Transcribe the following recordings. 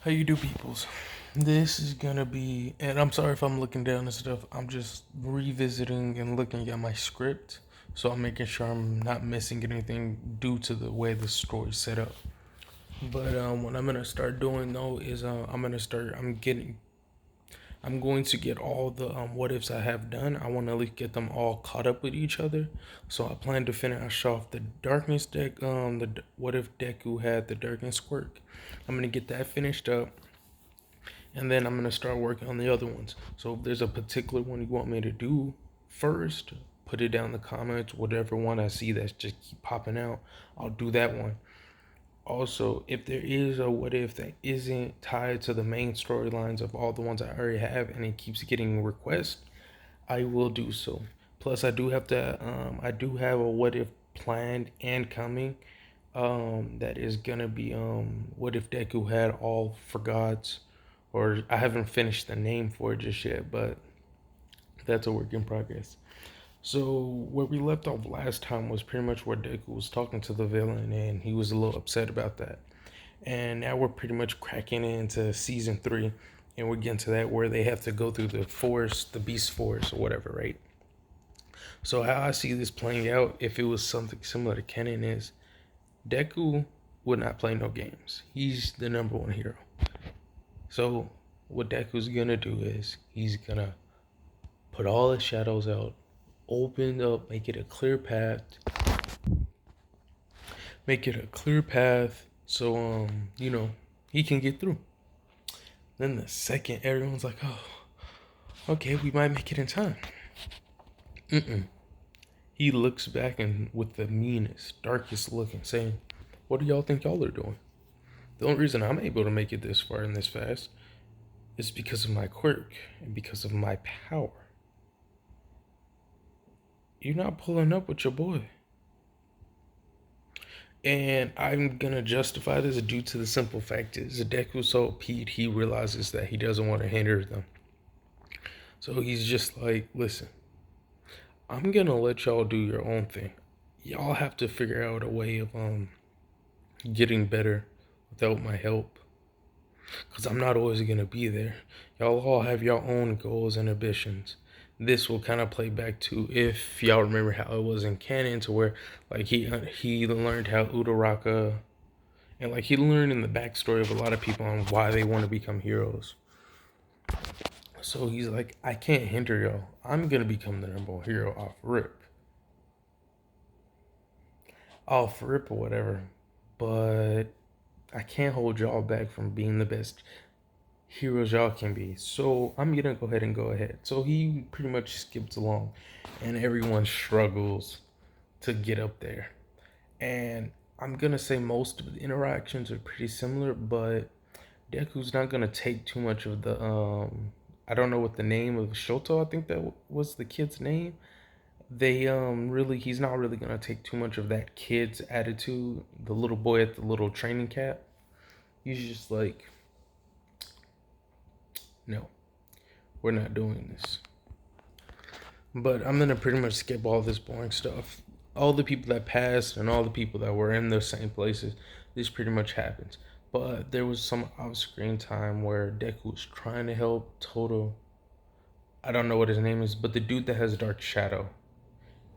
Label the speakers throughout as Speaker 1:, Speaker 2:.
Speaker 1: How you do, peoples? This is gonna be, and I'm sorry if I'm looking down and stuff. I'm just revisiting and looking at my script, so I'm making sure I'm not missing anything due to the way the story's set up. But what I'm gonna start doing though is I'm going to get all the what ifs I have done. I want to at least get them all caught up with each other. So I plan to finish off the darkness deck. What if Deku had the darkness quirk? I'm gonna get that finished up, and then I'm gonna start working on the other ones. So if there's a particular one you want me to do first, put it down in the comments. Whatever one I see that's just keep popping out, I'll do that one. Also, if there is a what if that isn't tied to the main storylines of all the ones I already have and it keeps getting requests, I will do so. Plus, I do have a what if planned and coming. That is gonna be what if Deku had all forgots, or I haven't finished the name for it just yet, but that's a work in progress. So where we left off last time was pretty much where Deku was talking to the villain, and he was a little upset about that. And now we're pretty much cracking into season 3, and we're getting to that where they have to go through the forest, the beast forest, or whatever, right? So how I see this playing out, if it was something similar to Kennen, is Deku would not play no games. He's the number one hero. So what Deku's gonna do is he's gonna put all the shadows out, open up, make it a clear path, so he can get through. Then the second everyone's like, oh, okay, we might make it in time. Mm-mm. He looks back and with the meanest, darkest look and saying, what do y'all think y'all are doing? The only reason I'm able to make it this far and this fast is because of my quirk and because of my power. You're not pulling up with your boy. And I'm gonna justify this due to the simple fact is Deku's so Pete, he realizes that he doesn't want to hinder them. So he's just like, listen, I'm gonna let y'all do your own thing. Y'all have to figure out a way of getting better without my help. Cause I'm not always gonna be there. Y'all all have your own goals and ambitions. This will kind of play back to if y'all remember how it was in canon, to where like he learned how Uraraka, and like he learned in the backstory of a lot of people on why they want to become heroes. So he's like, I can't hinder y'all. I'm gonna become the number one hero off rip or whatever. But I can't hold y'all back from being the best heroes y'all can be. So I'm gonna go ahead. So he pretty much skips along, and everyone struggles to get up there. And I'm gonna say most of the interactions are pretty similar, but Deku's not gonna take too much of the I don't know what the name of Shoto, I think that was the kid's name. They really he's not really gonna take too much of that kid's attitude, the little boy at the little training camp. He's just like, no, we're not doing this. But I'm gonna pretty much skip all this boring stuff. All the people that passed and all the people that were in those same places, this pretty much happens. But there was some off-screen time where Deku was trying to help Toto. I don't know what his name is, but the dude that has Dark Shadow.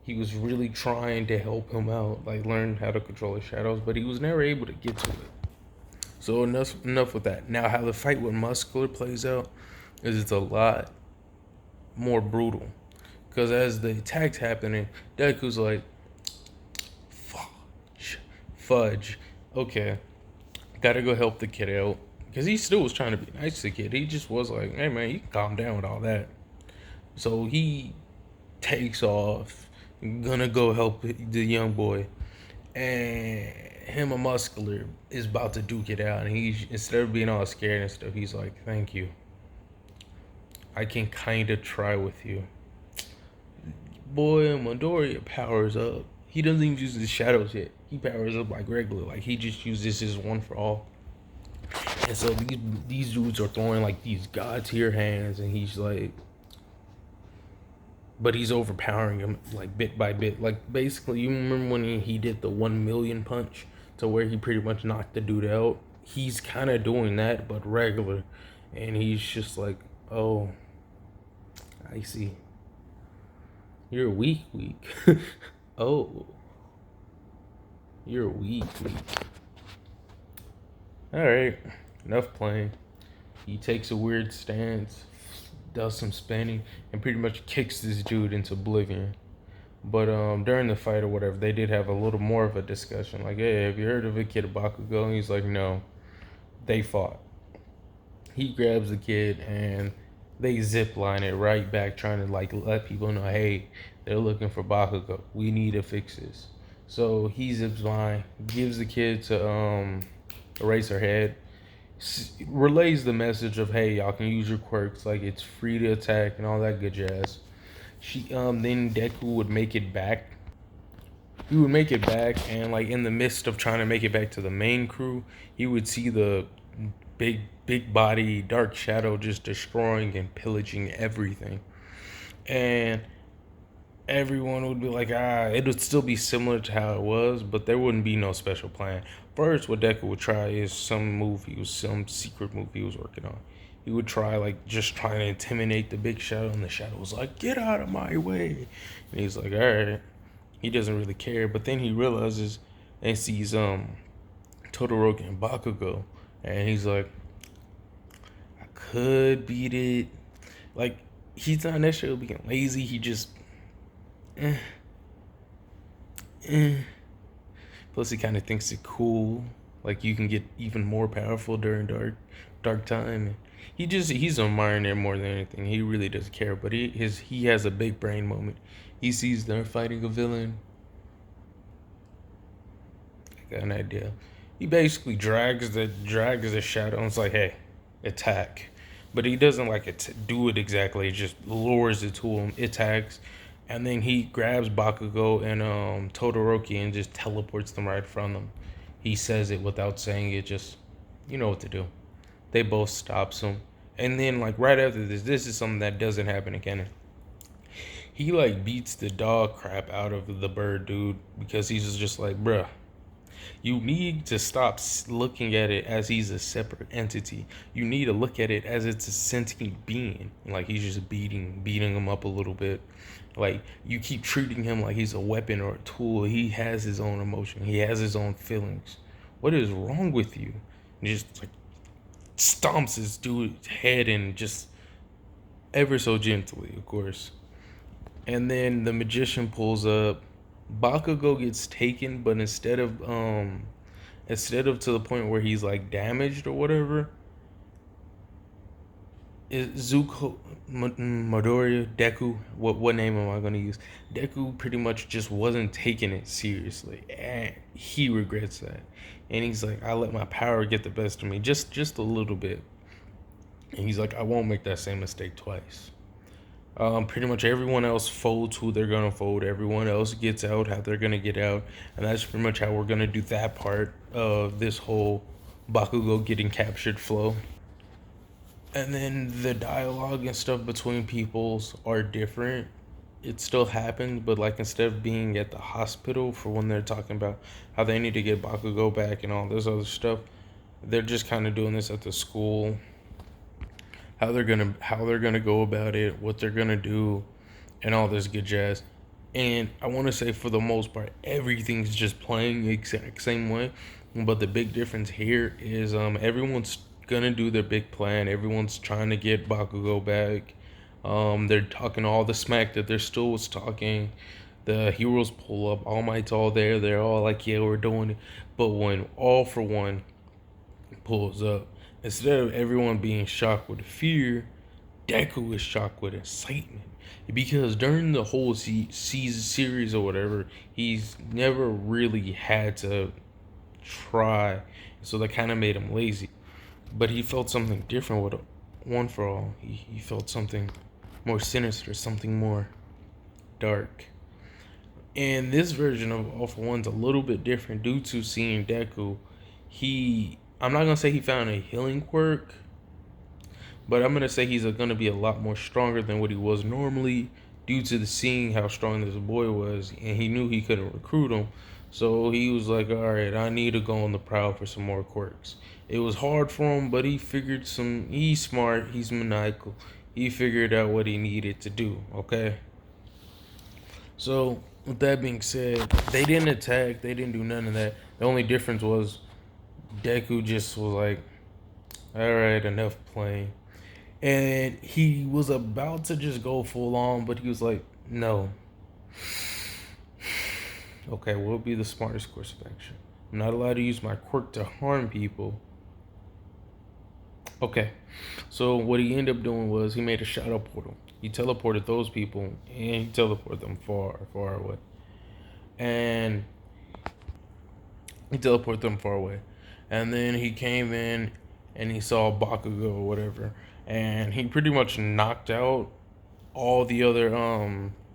Speaker 1: He was really trying to help him out, like learn how to control his shadows, but he was never able to get to it. So enough with that. Now, how the fight with Muscular plays out is it's a lot more brutal. Because as the attack's happening, Deku's like, fudge. Okay, gotta go help the kid out. Because he still was trying to be nice to the kid. He just was like, hey man, you can calm down with all that. So he takes off, gonna go help the young boy. And him a Muscular is about to duke it out. And he, instead of being all scared and stuff, he's like, thank you. I can kind of try with you. Boy, Midoriya powers up. He doesn't even use his shadows yet. He powers up like regular. Like he just uses his one for all. And so these dudes are throwing like these god tier hands, and he's like, but he's overpowering him like bit by bit. Like basically, you remember when he did the 1,000,000 punch to where he pretty much knocked the dude out. he's kind of doing that, but regular. And he's just like, oh, I see. You're weak, weak. Oh, you're weak, weak. Alright, enough playing. He takes a weird stance, does some spinning, and pretty much kicks this dude into oblivion. But during the fight or whatever, they did have a little more of a discussion. Like, hey, have you heard of a kid Bakugo? And he's like, no. They fought. He grabs the kid and they zip line it right back, trying to like let people know, hey, they're looking for Bakugo. We need to fix this. So he zips by, gives the kid to erase her head, relays the message of, hey, y'all can use your quirks, like it's free to attack and all that good jazz. She then Deku would make it back. He would make it back, and like in the midst of trying to make it back to the main crew, he would see the big body Dark Shadow just destroying and pillaging everything. And everyone would be like, it would still be similar to how it was, but there wouldn't be no special plan. First, what Deku would try is some secret move he was working on. He would try, like, just trying to intimidate the big Shadow, and the Shadow was like, get out of my way. And he's like, alright. He doesn't really care, but then he realizes and sees Todoroki and Bakugo, and he's like, I could beat it. Like, he's not necessarily being lazy, he just eh, eh. Plus, he kind of thinks it cool. Like you can get even more powerful during dark time. He's admiring it more than anything. He really doesn't care. But he has a big brain moment. He sees they're fighting a villain. I got an idea. He basically drags the Shadow and it's like, hey, attack. But he doesn't like do it exactly. He just lures it to him, attacks, and then he grabs Bakugo and Todoroki and just teleports them right from them. He says it without saying it. Just you know what to do. They both stops him, and then like right after this is something that doesn't happen again. He like beats the dog crap out of the bird dude because he's just like, bruh, you need to stop looking at it as he's a separate entity. You need to look at it as it's a sentient being. Like he's just beating him up a little bit. Like you keep treating him like he's a weapon or a tool. He has his own emotion. He has his own feelings. What is wrong with you? And just like stomps his dude's head and just ever so gently, of course. And then the magician pulls up. Bakugo gets taken, but instead of to the point where he's like damaged or whatever, Zuko Midoriya Deku, what name am I gonna use? Deku pretty much just wasn't taking it seriously, and he regrets that. And he's like, I let my power get the best of me, just a little bit. And he's like, I won't make that same mistake twice. Pretty much everyone else folds who they're gonna fold. Everyone else gets out how they're gonna get out, and that's pretty much how we're gonna do that part of this whole Bakugo getting captured flow. And then the dialogue and stuff between peoples are different. It still happens, but like instead of being at the hospital for when they're talking about how they need to get Bakugo back and all this other stuff, they're just kind of doing this at the school. How they're gonna go about it, what they're gonna do, and all this good jazz. And I want to say for the most part, everything's just playing the exact same way. But the big difference here is everyone's gonna do their big plan. Everyone's trying to get Bakugo back. They're talking all the smack that they're still was talking. The heroes pull up. All Might's all there. They're all like, yeah, we're doing it. But when All For One pulls up, instead of everyone being shocked with fear, Deku is shocked with excitement because during the whole season series or whatever, he's never really had to try, so that kind of made him lazy. But he felt something different with One For All. He felt something more sinister, something more dark. And this version of All For One's a little bit different due to seeing Deku. I'm not gonna say he found a healing quirk, but I'm gonna say he's gonna be a lot more stronger than what he was normally due to the seeing how strong this boy was, and he knew he couldn't recruit him. So he was like, all right, I need to go on the prowl for some more quirks. It was hard for him, but he figured some. He's smart. He's maniacal. He figured out what he needed to do. Okay. So with that being said, they didn't attack. They didn't do none of that. The only difference was Deku just was like, "All right, enough playing," and he was about to just go full on, but he was like, "No. Okay, what would be the smartest course of action? I'm not allowed to use my quirk to harm people." Okay, so what he ended up doing was he made a shadow portal. He teleported those people and he teleported them far, far away. And he teleported them far away. And then he came in and he saw Bakugo or whatever. And he pretty much knocked out all the other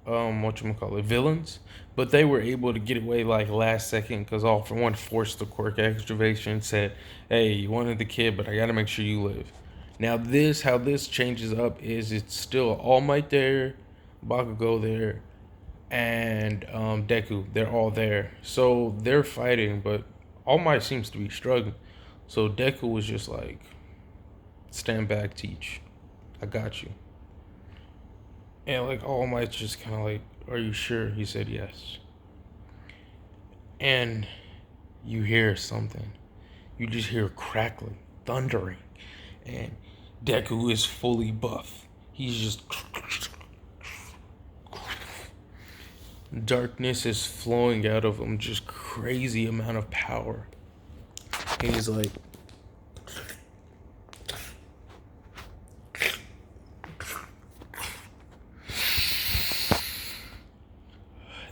Speaker 1: whatchamacallit, villains, but they were able to get away like last second because All for One forced the quirk activation, said, "Hey, you wanted the kid, but I gotta make sure you live." Now this, how this changes up is it's still All Might there, Bakugo there, and Deku. They're all there, so they're fighting, but All Might seems to be struggling. So Deku was just like, "Stand back, teach. I got you." And like All Might's just kind of like, "Are you sure?" He said yes. And you hear something. You just hear crackling, thundering, and Deku is fully buff. He's just darkness is flowing out of him, just crazy amount of power. And he's like,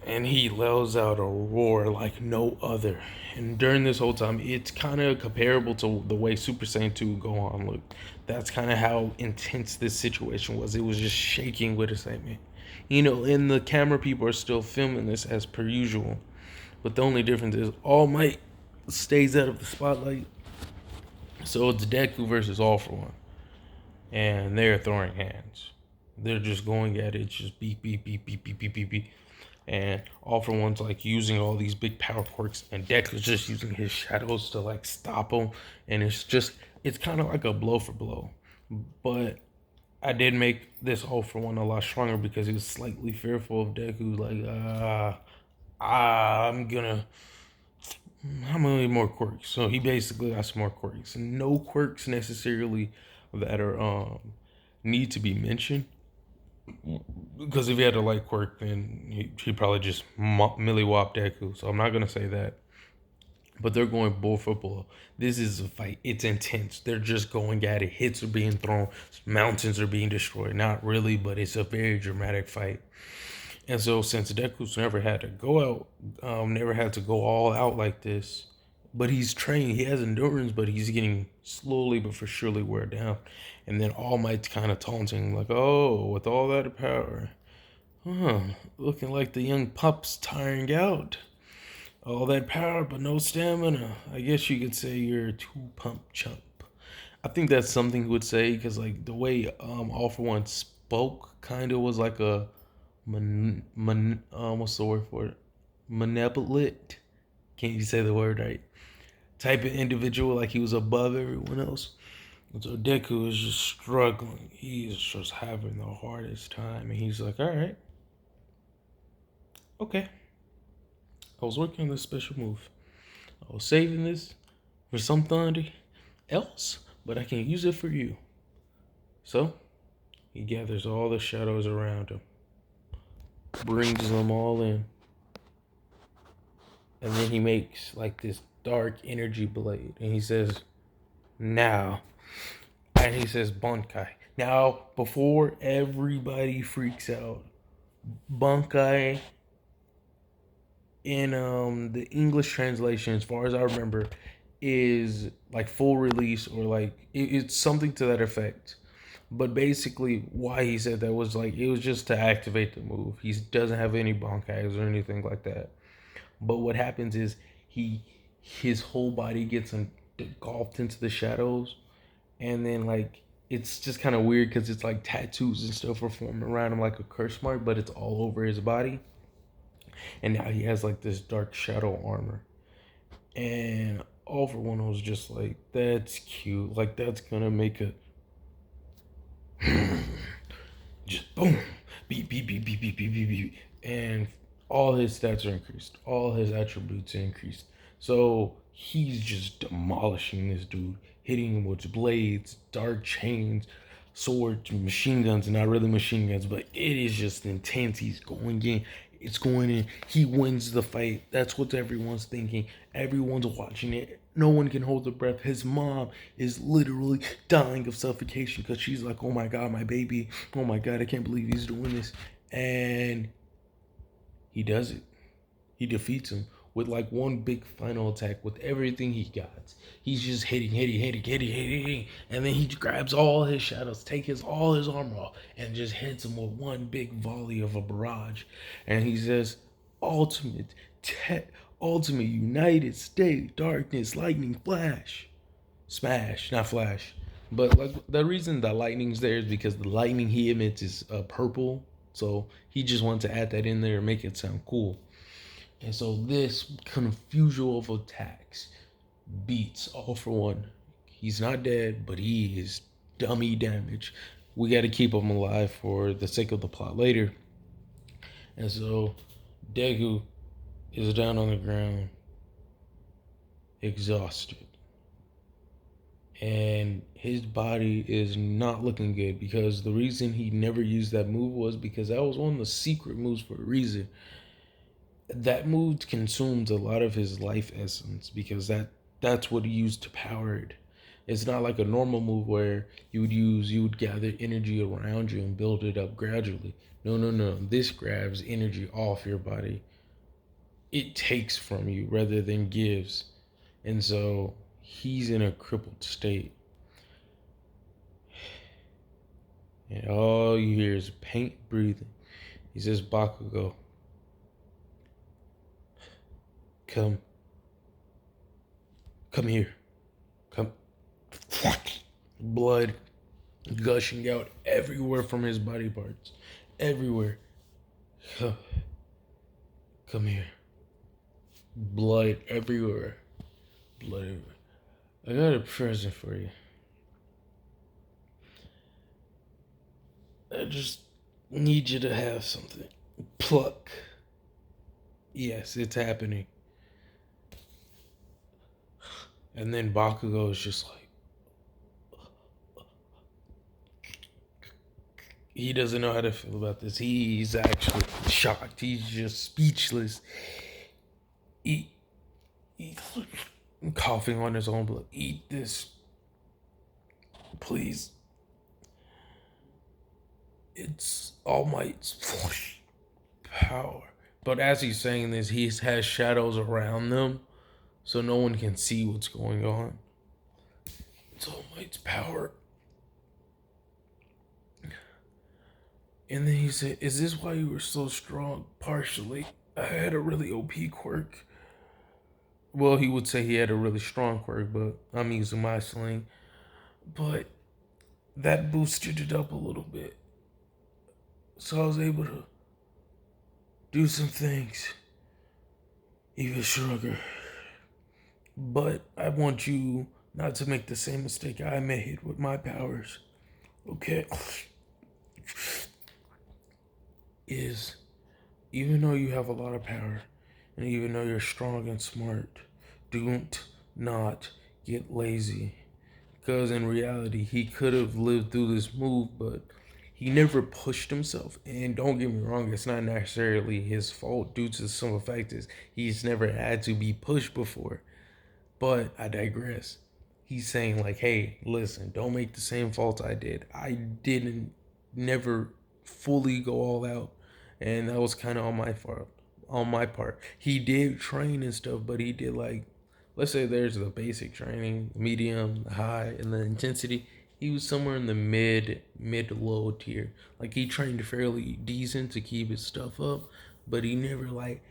Speaker 1: and he lets out a roar like no other. And during this whole time, it's kind of comparable to the way Super Saiyan 2 go on. Look, that's kind of how intense this situation was. It was just shaking with excitement. You know, and the camera people are still filming this as per usual. But the only difference is All Might stays out of the spotlight. So it's Deku versus All for One. And they're throwing hands. They're just going at it. It's just beep, beep, beep, beep, beep, beep, beep, beep. And All for One's like using all these big power quirks, and Deku's just using his shadows to like stop him. And it's kind of like a blow for blow. But I did make this All for One a lot stronger because he was slightly fearful of Deku. Like, I'm gonna, how many more quirks? So he basically got some more quirks. No quirks necessarily that are need to be mentioned, because if he had a light quirk, then he probably just milli wop Deku. So I'm not gonna say that. But they're going bull for bull. This is a fight. It's intense. They're just going at it. Hits are being thrown. Mountains are being destroyed. Not really, but it's a very dramatic fight. And so since Deku's never had to go out, never had to go all out like this, but he's trained. He has endurance, but he's getting slowly but for surely wear down. And then All Might's kind of taunting, like, "Oh, with all that power, huh? Looking like the young pup's tiring out. All that power, but no stamina. I guess you could say you're a two-pump chump." I think that's something he would say because, like, the way All for One spoke kind of was like a what's the word for it? Malevolent. Can't you say the word right? Type of individual, like he was above everyone else. And so Deku is just struggling. He is just having the hardest time. And he's like, "All right, okay. I was working on this special move. I was saving this for something else, but I can use it for you." So he gathers all the shadows around him, brings them all in, and then he makes like this dark energy blade. And he says, "Now." And he says, "Bankai." Now, before everybody freaks out, Bankai in the English translation, as far as I remember, is like full release, or like it's something to that effect. But basically, why he said that was like it was just to activate the move. He doesn't have any Bankais or anything like that. But what happens is his whole body gets engulfed into the shadows, and then like it's just kind of weird because it's like tattoos and stuff are forming around him like a curse mark, but it's all over his body. And now he has like this dark shadow armor. And All for one, I was just like, that's cute. Like, that's gonna make a just boom, beep, beep, beep, beep, beep, beep, beep, beep. And all his stats are increased. All his attributes are increased. So he's just demolishing this dude, hitting him with blades, dark chains, swords, machine guns. Not really machine guns, but it is just intense. He's going in. It's going in. He wins the fight. That's what everyone's thinking. Everyone's watching it. No one can hold their breath. His mom is literally dying of suffocation because she's like, oh my God, my baby. Oh my God, I can't believe he's doing this. And he does it. He defeats him with like one big final attack with everything he got. He's just hitting. And then he grabs all his shadows, takes all his armor off, and just hits him with one big volley of a barrage. And he says, ultimate, te- ultimate United States, darkness, lightning, flash. Smash, not flash. But like the reason the lightning's there is because the lightning he emits is purple. So he just wanted to add that in there and make it sound cool. And so this confusion of attacks beats All for One. He's not dead, but he is dummy damage. We got to keep him alive for the sake of the plot later. And so Deku is down on the ground, exhausted. And his body is not looking good because the reason he never used that move was because that was one of the secret moves for a reason. That move consumed a lot of his life essence because that's what he used to power it. It's not like a normal move where you would gather energy around you and build it up gradually. No. This grabs energy off your body. It takes from you rather than gives. And so he's in a crippled state. And all you hear is paint breathing. He says, Bakugo, come here. Come. Blood gushing out everywhere from his body parts. Everywhere. Come here. Blood everywhere. Blood everywhere. I got a present for you. I just need you to have something. Pluck. Yes, it's happening. And then Bakugo is just like, he doesn't know how to feel about this. He's actually shocked. He's just speechless. He's coughing on his own blood. Eat this, please. It's All Might's power. But as he's saying this, he has shadows around them, so no one can see what's going on. It's All Might's power. And then he said, is this why you were so strong? Partially. I had a really OP quirk. Well, he would say he had a really strong quirk, but I'm using my sling. But that boosted it up a little bit. So I was able to do some things even stronger. But I want you not to make the same mistake I made with my powers. Okay? Is even though you have a lot of power, and even though you're strong and smart, don't not get lazy. Because in reality, he could have lived through this move, but he never pushed himself. And don't get me wrong, it's not necessarily his fault due to some factors. He's never had to be pushed before. But I digress. He's saying like, hey, listen, don't make the same fault I did. I didn't never fully go all out. And that was kind of on my fault. On my part. He did train and stuff, but he did like, let's say there's the basic training, medium, the high, and the intensity. He was somewhere in the mid to low tier. Like he trained fairly decent to keep his stuff up, but he never like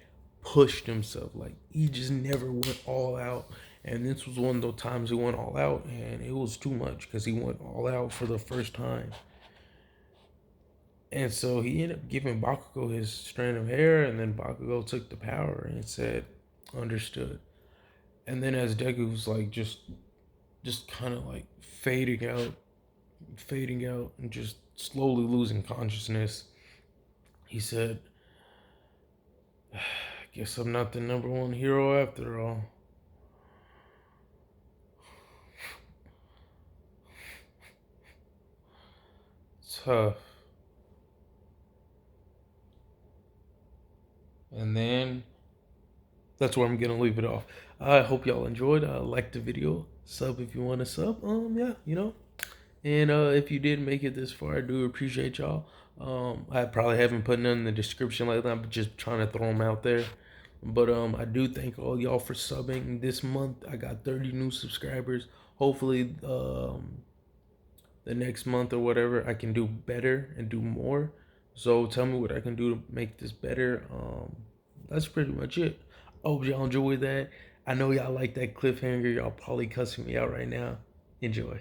Speaker 1: pushed himself. Like he just never went all out. And this was one of those times he went all out, and it was too much because he went all out for the first time. And so he ended up giving Bakugo his strand of hair, and then Bakugo took the power and said, understood. And then as Deku was like just kind of like fading out, and just slowly losing consciousness, he said, "Guess I'm not the number one hero after all." Tough. And then that's where I'm gonna leave it off. I hope y'all enjoyed. Like the video, sub if you want to sub. Yeah, And if you did make it this far, I do appreciate y'all. I probably haven't put none in the description lately. I'm just trying to throw them out there. But I do thank all y'all for subbing. This month I got 30 new subscribers. Hopefully, the next month or whatever, I can do better and do more. So tell me what I can do to make this better. That's pretty much it. I hope y'all enjoy that. I know y'all like that cliffhanger. Y'all probably cussing me out right now. Enjoy.